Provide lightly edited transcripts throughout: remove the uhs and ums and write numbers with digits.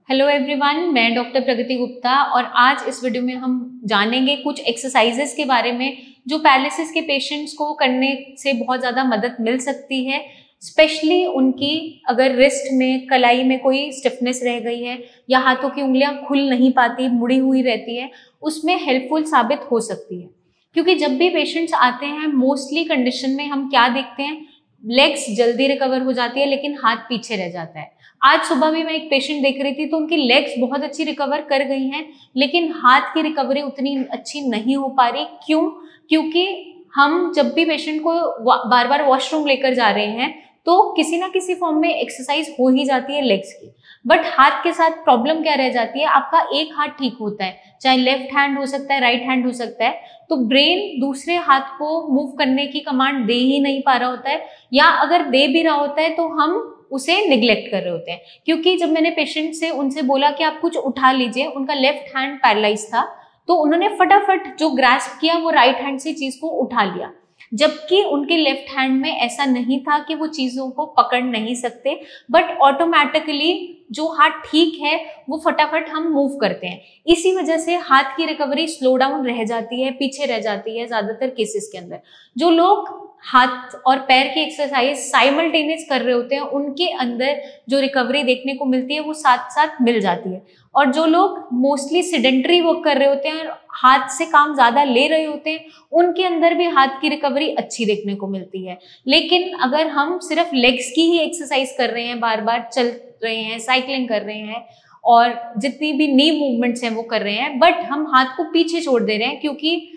Hello everyone, मैं doctor प्रगति गुप्ता और आज इस वीडियो में हम जानेंगे कुछ एक्सरसाइजेस के बारे में जो पैरालिसिस के पेशेंट्स को करने से बहुत ज़्यादा मदद मिल सकती है। स्पेशली उनकी अगर रिस्ट में, कलाई में कोई स्टिफनेस रह गई है या हाथों की उंगलियां खुल नहीं पाती, मुड़ी हुई रहती है, उसमें हेल्पफुल साबित हो सकती है। क्योंकि जब भी पेशेंट्स आते हैं, मोस्टली कंडीशन में हम क्या देखते हैं, लेग्स जल्दी रिकवर हो जाती है लेकिन हाथ पीछे रह जाता है। आज सुबह भी मैं एक पेशेंट देख रही थी तो उनकी लेग्स बहुत अच्छी रिकवर कर गई हैं लेकिन हाथ की रिकवरी उतनी अच्छी नहीं हो पा रही। क्यों? क्योंकि हम जब भी पेशेंट को बार बार वॉशरूम लेकर जा रहे हैं तो किसी ना किसी फॉर्म में एक्सरसाइज हो ही जाती है लेग्स की। बट हाथ के साथ प्रॉब्लम क्या रह जाती है, आपका एक हाथ ठीक होता है, चाहे लेफ्ट हैंड हो सकता है, राइट हैंड हो सकता है, तो ब्रेन दूसरे हाथ को मूव करने की कमांड दे ही नहीं पा रहा होता है, या अगर दे भी रहा होता है तो हम उसे निग्लेक्ट कर रहे होते हैं। क्योंकि जब मैंने पेशेंट से उनसे बोला कि आप कुछ उठा लीजिए, उनका लेफ्ट हैंड पैरालाइज था, तो उन्होंने फटाफट जो ग्रास्प किया वो राइट हैंड से चीज को उठा लिया, जबकि उनके लेफ्ट हैंड में ऐसा नहीं था कि वो चीजों को पकड़ नहीं सकते, बट ऑटोमेटिकली जो हाथ ठीक है वो फटाफट हम मूव करते हैं। इसी वजह से हाथ की रिकवरी स्लो डाउन रह जाती है, पीछे रह जाती है ज्यादातर केसेस के अंदर। जो लोग हाथ और पैर की एक्सरसाइज साइमल्टेनियस कर रहे होते हैं उनके अंदर जो रिकवरी देखने को मिलती है वो साथ साथ मिल जाती है। और जो लोग मोस्टली सिडेंटरी वर्क कर रहे होते हैं और हाथ से काम ज्यादा ले रहे होते हैं उनके अंदर भी हाथ की रिकवरी अच्छी देखने को मिलती है। लेकिन अगर हम सिर्फ लेग्स की ही एक्सरसाइज कर रहे हैं, बार बार चल रहे हैं, साइकिलिंग कर रहे हैं और जितनी भी नी मूवमेंट्स हैं वो कर रहे हैं, बट हम हाथ को पीछे छोड़ दे रहे हैं क्योंकि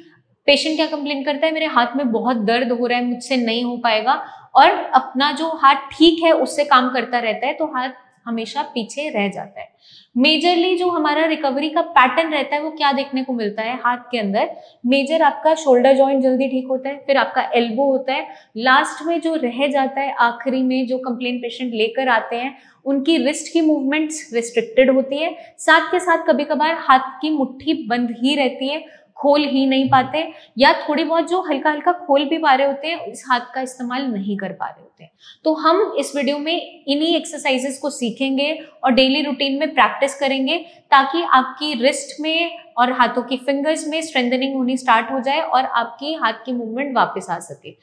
पेशेंट क्या कंप्लेन करता है, मेरे हाथ में बहुत दर्द हो रहा है, मुझसे नहीं हो पाएगा, और अपना जो हाथ ठीक है उससे काम करता रहता है, तो हाथ हमेशा पीछे रह जाता है। मेजरली जो हमारा रिकवरी का पैटर्न रहता है वो क्या देखने को मिलता है हाथ के अंदर, मेजर आपका शोल्डर जॉइंट जल्दी ठीक होता है, फिर आपका एल्बो होता है, लास्ट में जो रह जाता है आखिरी में जो कंप्लेन पेशेंट लेकर आते हैं उनकी रिस्ट की मूवमेंट्स रिस्ट्रिक्टेड होती है, साथ के साथ कभी कभार हाथ की मुट्ठी बंद ही रहती है, खोल ही नहीं पाते, या थोड़ी बहुत जो हल्का हल्का खोल भी पा रहे होते हैं इस हाथ का इस्तेमाल नहीं कर पा रहे होते हैं। तो हम इस वीडियो में इन्हीं एक्सरसाइजेस को सीखेंगे और डेली रूटीन में प्रैक्टिस करेंगे ताकि आपकी रिस्ट में और हाथों की फिंगर्स में स्ट्रेंथनिंग होनी स्टार्ट हो जाए और आपकी हाथ की मूवमेंट वापस आ सके।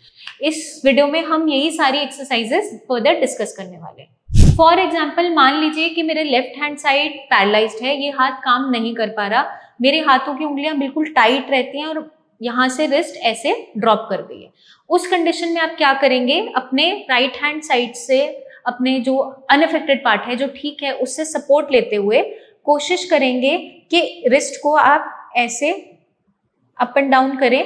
इस वीडियो में हम यही सारी एक्सरसाइजेस फर्दर डिस्कस करने वाले हैं। फॉर एग्जाम्पल, मान लीजिए कि मेरे लेफ्ट हैंड साइड पैरालाइज्ड है, ये हाथ काम नहीं कर पा रहा, मेरे हाथों की उंगलियां बिल्कुल टाइट रहती हैं और यहाँ से रिस्ट ऐसे ड्रॉप कर गई है। उस कंडीशन में आप क्या करेंगे, अपने राइट हैंड साइड से अपने जो अनअफेक्टेड पार्ट है, जो ठीक है, उससे सपोर्ट लेते हुए कोशिश करेंगे कि रिस्ट को आप ऐसे अप एंड डाउन करें।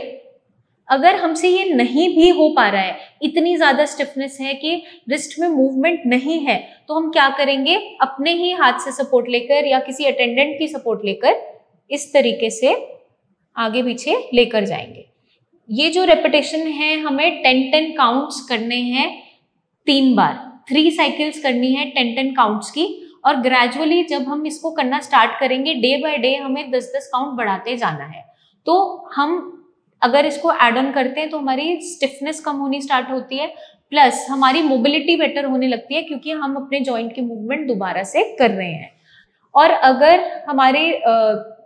अगर हमसे ये नहीं भी हो पा रहा है, इतनी ज्यादा स्टिफनेस है कि रिस्ट में मूवमेंट नहीं है, तो हम क्या करेंगे, अपने ही हाथ से सपोर्ट लेकर या किसी अटेंडेंट की सपोर्ट लेकर इस तरीके से आगे पीछे लेकर जाएंगे। ये जो रेपिटेशन है हमें 10-10 काउंट्स करने हैं, 3 बार 3 साइकिल्स करनी है 10-10 काउंट्स की। और ग्रेजुअली जब हम इसको करना स्टार्ट करेंगे, डे बाय डे हमें 10-10 काउंट बढ़ाते जाना है। तो हम अगर इसको एड ऑन करते हैं तो हमारी स्टिफनेस कम होनी स्टार्ट होती है, प्लस हमारी मोबिलिटी बेटर होने लगती है क्योंकि हम अपने जॉइंट की मूवमेंट दोबारा से कर रहे हैं। और अगर हमारे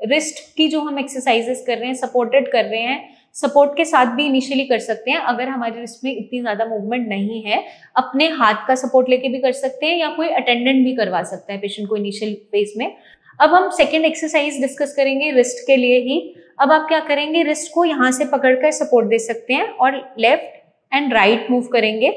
रिस्ट की जो हम एक्सरसाइजेस कर रहे हैं, सपोर्टेड कर रहे हैं, सपोर्ट के साथ भी इनिशियली कर सकते हैं, अगर हमारे रिस्ट में इतनी ज्यादा मूवमेंट नहीं है, अपने हाथ का सपोर्ट लेके भी कर सकते हैं या कोई अटेंडेंट भी करवा सकता है पेशेंट को इनिशियल फेज में। अब हम सेकेंड एक्सरसाइज डिस्कस करेंगे रिस्ट के लिए ही। अब आप क्या करेंगे, रिस्ट को यहाँ से पकड़कर सपोर्ट दे सकते हैं और लेफ्ट एंड राइट मूव करेंगे।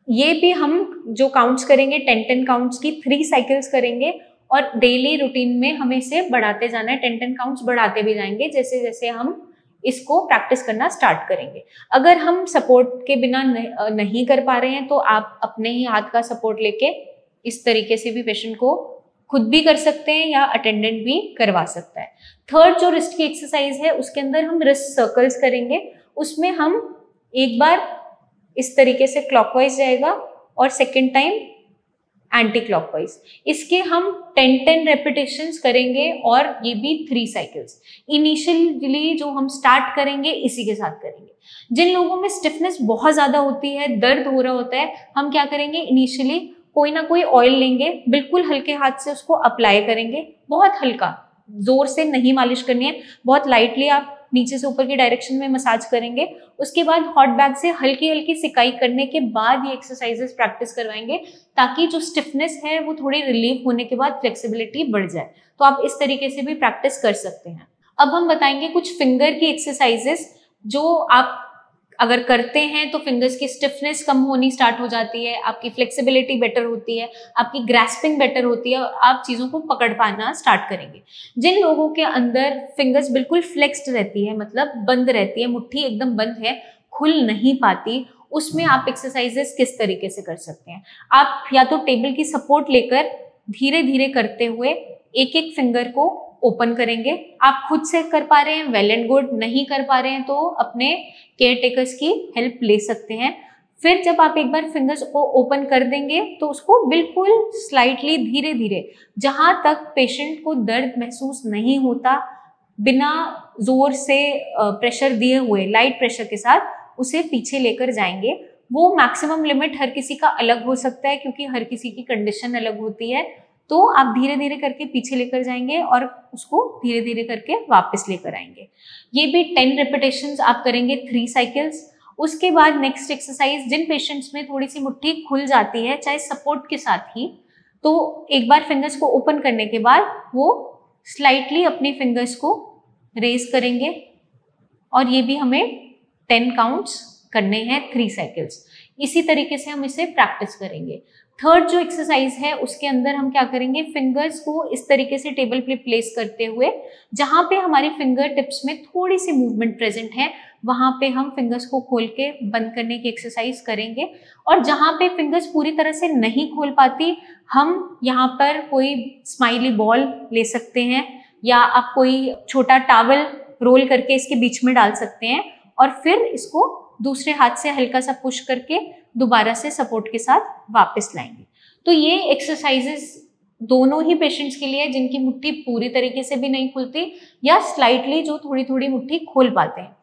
ये भी हम जो काउंट्स करेंगे 10-10 काउंट्स की 3 साइकिल्स करेंगे और डेली रूटीन में हमें इसे बढ़ाते जाना है, 10-10 काउंट्स बढ़ाते भी जाएंगे जैसे जैसे हम इसको प्रैक्टिस करना स्टार्ट करेंगे। अगर हम सपोर्ट के बिना नहीं कर पा रहे हैं तो आप अपने ही हाथ का सपोर्ट लेके इस तरीके से भी पेशेंट को खुद भी कर सकते हैं या अटेंडेंट भी करवा सकता है। थर्ड जो रिस्ट की एक्सरसाइज है उसके अंदर हम रिस्ट सर्कल्स करेंगे। उसमें हम एक बार इस तरीके से क्लॉकवाइज जाएगा और सेकेंड टाइम एंटी क्लॉकवाइज। इसके हम 10-10 रेपिटेशंस करेंगे और ये भी 3 साइकिल्स। इनिशियली जो हम स्टार्ट करेंगे इसी के साथ करेंगे। जिन लोगों में स्टिफनेस बहुत ज्यादा होती है, दर्द हो रहा होता है, हम क्या करेंगे, इनिशियली कोई ना कोई ऑयल लेंगे, बिल्कुल हल्के हाथ से उसको अप्लाई करेंगे, बहुत हल्का, जोर से नहीं मालिश करनी है, बहुत लाइटली आप नीचे से ऊपर की डायरेक्शन में मसाज करेंगे। उसके बाद हॉट बैग से हल्की हल्की सिकाई करने के बाद ये एक्सरसाइजेस प्रैक्टिस करवाएंगे, ताकि जो स्टिफनेस है वो थोड़ी रिलीव होने के बाद फ्लेक्सिबिलिटी बढ़ जाए। तो आप इस तरीके से भी प्रैक्टिस कर सकते हैं। अब हम बताएंगे कुछ फिंगर की एक्सरसाइजेस जो आप अगर करते हैं तो फिंगर्स की स्टिफनेस कम होनी स्टार्ट हो जाती है, आपकी फ्लेक्सिबिलिटी बेटर होती है, आपकी ग्रैस्पिंग बेटर होती है और आप चीज़ों को पकड़ पाना स्टार्ट करेंगे। जिन लोगों के अंदर फिंगर्स बिल्कुल फ्लेक्स्ड रहती है, मतलब बंद रहती है, मुट्ठी एकदम बंद है, खुल नहीं पाती, उसमें आप एक्सरसाइजेस किस तरीके से कर सकते हैं। आप या तो टेबल की सपोर्ट लेकर धीरे धीरे करते हुए एक एक फिंगर को ओपन करेंगे। आप खुद से कर पा रहे हैं, वेल एंड गुड, नहीं कर पा रहे हैं तो अपने केयर टेकर्स की हेल्प ले सकते हैं। फिर जब आप एक बार फिंगर्स को ओपन कर देंगे तो उसको बिल्कुल स्लाइटली धीरे धीरे, जहां तक पेशेंट को दर्द महसूस नहीं होता, बिना जोर से प्रेशर दिए हुए लाइट प्रेशर के साथ उसे पीछे लेकर जाएंगे। वो मैक्सिमम लिमिट हर किसी का अलग हो सकता है, क्योंकि हर किसी की कंडीशन अलग होती है। तो आप धीरे धीरे करके पीछे लेकर जाएंगे और उसको धीरे धीरे करके वापस लेकर आएंगे। ये भी 10 रिपीटेशंस आप करेंगे, 3 साइकिल्स। उसके बाद नेक्स्ट एक्सरसाइज, जिन पेशेंट्स में थोड़ी सी मुट्ठी खुल जाती है चाहे सपोर्ट के साथ ही, तो एक बार फिंगर्स को ओपन करने के बाद वो स्लाइटली अपने फिंगर्स को रेज करेंगे और ये भी हमें 10 काउंट्स करने हैं, 3 साइकिल्स। इसी तरीके से हम इसे प्रैक्टिस करेंगे। थर्ड जो एक्सरसाइज है उसके अंदर हम क्या करेंगे, फिंगर्स को इस तरीके से टेबल पे प्लेस करते हुए जहां पे हमारे फिंगर टिप्स में थोड़ी सी मूवमेंट प्रेजेंट है, वहां पे हम फिंगर्स को खोल के बंद करने की एक्सरसाइज करेंगे। और जहां पे फिंगर्स पूरी तरह से नहीं खोल पाती, हम यहाँ पर कोई स्माइली बॉल ले सकते हैं या आप कोई छोटा टॉवल रोल करके इसके बीच में डाल सकते हैं और फिर इसको दूसरे हाथ से हल्का सा पुश करके दोबारा से सपोर्ट के साथ वापस लाएंगे। तो ये एक्सरसाइजेस दोनों ही पेशेंट्स के लिए, जिनकी मुट्ठी पूरी तरीके से भी नहीं खुलती या स्लाइटली जो थोड़ी थोड़ी मुट्ठी खोल पाते हैं।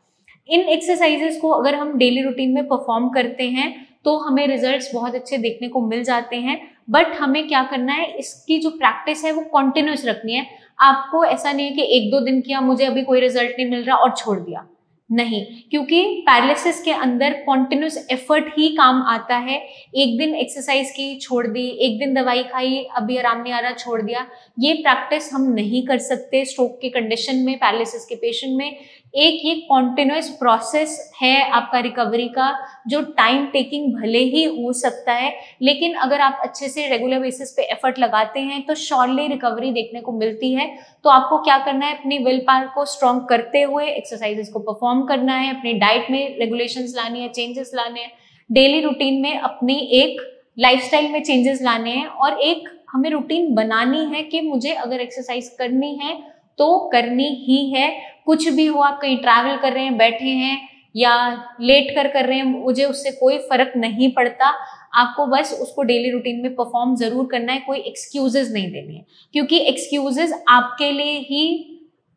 इन एक्सरसाइजेस को अगर हम डेली रूटीन में परफॉर्म करते हैं तो हमें रिजल्ट्स बहुत अच्छे देखने को मिल जाते हैं। बट हमें क्या करना है, इसकी जो प्रैक्टिस है वो कॉन्टिन्यूस रखनी है। आपको ऐसा नहीं है कि 1-2 दिन किया, मुझे अभी कोई रिजल्ट नहीं मिल रहा और छोड़ दिया, नहीं, क्योंकि पैरालिसिस के अंदर कॉन्टिन्यूस एफर्ट ही काम आता है। एक दिन एक्सरसाइज की, छोड़ दी, एक दिन दवाई खाई, अभी आराम नहीं आ रहा, छोड़ दिया, ये प्रैक्टिस हम नहीं कर सकते स्ट्रोक के कंडीशन में, पैरालिसिस के पेशेंट में। एक ये कॉन्टिन्यूस प्रोसेस है आपका रिकवरी का, जो टाइम टेकिंग भले ही हो सकता है, लेकिन अगर आप अच्छे से रेगुलर बेसिस पे एफर्ट लगाते हैं तो श्योरली रिकवरी देखने को मिलती है। तो आपको क्या करना है, अपनी विल पावर को स्ट्रॉन्ग करते हुए एक्सरसाइजेस को परफॉर्म करना है, अपनी डाइट में रेगुलेशंस लानी है, चेंजेस लाने हैं, डेली रूटीन में अपनी एक लाइफस्टाइल में चेंजेस लाने हैं और एक हमें रूटीन बनानी है कि मुझे अगर एक्सरसाइज करनी है तो करनी ही है। कुछ भी हो, आप कहीं ट्रैवल कर रहे हैं, बैठे हैं या लेट कर रहे हैं, मुझे उससे कोई फर्क नहीं पड़ता। आपको बस उसको डेली रूटीन में परफॉर्म जरूर करना है, कोई एक्सक्यूजेस नहीं देने हैं, क्योंकि एक्सक्यूजेस आपके लिए ही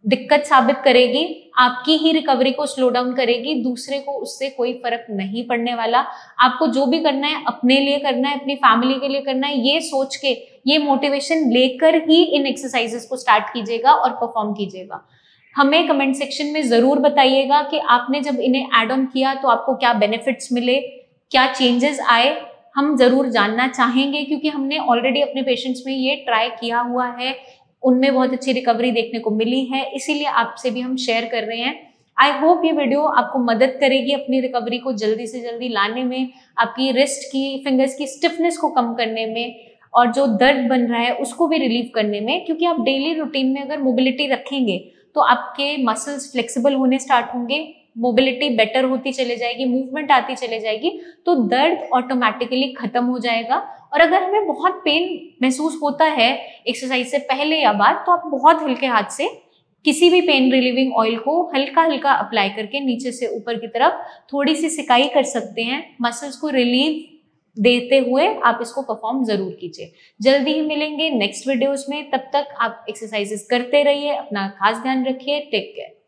दिक्कत साबित करेगी, आपकी ही रिकवरी को स्लो डाउन करेगी, दूसरे को उससे कोई फर्क नहीं पड़ने वाला। आपको जो भी करना है अपने लिए करना है, अपनी फैमिली के लिए करना है, ये सोच के, ये मोटिवेशन लेकर ही इन एक्सरसाइजेस को स्टार्ट कीजिएगा और परफॉर्म कीजिएगा। हमें कमेंट सेक्शन में जरूर बताइएगा कि आपने जब इन्हें ऐड ऑन किया तो आपको क्या बेनिफिट्स मिले, क्या चेंजेस आए, हम जरूर जानना चाहेंगे, क्योंकि हमने ऑलरेडी अपने पेशेंट्स में ये ट्राई किया हुआ है, उनमें बहुत अच्छी रिकवरी देखने को मिली है, इसीलिए आपसे भी हम शेयर कर रहे हैं। आई होप ये वीडियो आपको मदद करेगी अपनी रिकवरी को जल्दी से जल्दी लाने में, आपकी रिस्ट की, फिंगर्स की स्टिफनेस को कम करने में और जो दर्द बन रहा है उसको भी रिलीव करने में। क्योंकि आप डेली रूटीन में अगर मोबिलिटी रखेंगे तो आपके मसल्स फ्लेक्सिबल होने स्टार्ट होंगे, मोबिलिटी बेटर होती चले जाएगी, मूवमेंट आती चले जाएगी, तो दर्द ऑटोमेटिकली खत्म हो जाएगा। और अगर हमें बहुत पेन महसूस होता है एक्सरसाइज से पहले या बाद, तो आप बहुत हल्के हाथ से किसी भी पेन रिलीविंग ऑयल को हल्का हल्का अप्लाई करके नीचे से ऊपर की तरफ थोड़ी सी सिकाई कर सकते हैं, मसल्स को रिलीव देते हुए आप इसको परफॉर्म जरूर कीजिए। जल्दी ही मिलेंगे नेक्स्ट वीडियोस में, तब तक आप एक्सरसाइजेस करते रहिए, अपना खास ध्यान रखिए, टेक केयर।